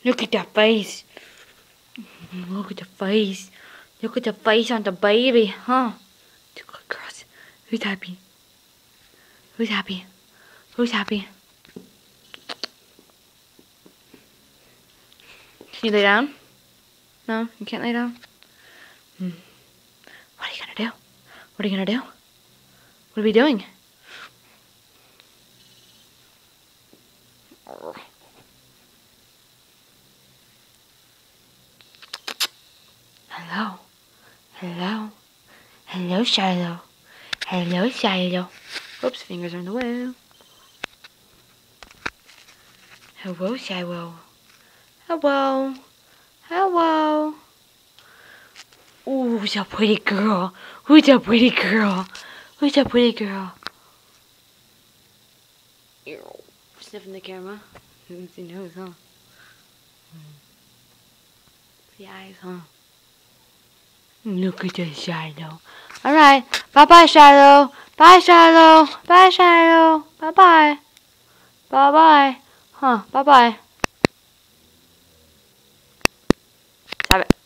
Look at that face. Look at the face. Look at the face on the baby, huh? Two good girls. Who's happy? Who's happy? Who's happy? Can you lay down? No, you can't lay down? What are you gonna do? What are you gonna do? What are we doing? Hello. Hello. Hello, Shiloh. Hello, Shiloh. Oops, fingers are in the way. Hello, Shiloh. Hello. Hello. Ooh, who's a pretty girl? Who's a pretty girl? Who's a pretty girl? Ew. Sniffing the camera. Didn't see nose, huh? Pretty eyes, huh? Look at this Shiloh. Alright. Bye-bye, Shiloh. Bye, Shiloh. Bye, Shiloh. Bye-bye. Bye-bye. Huh. Bye-bye. Stop it.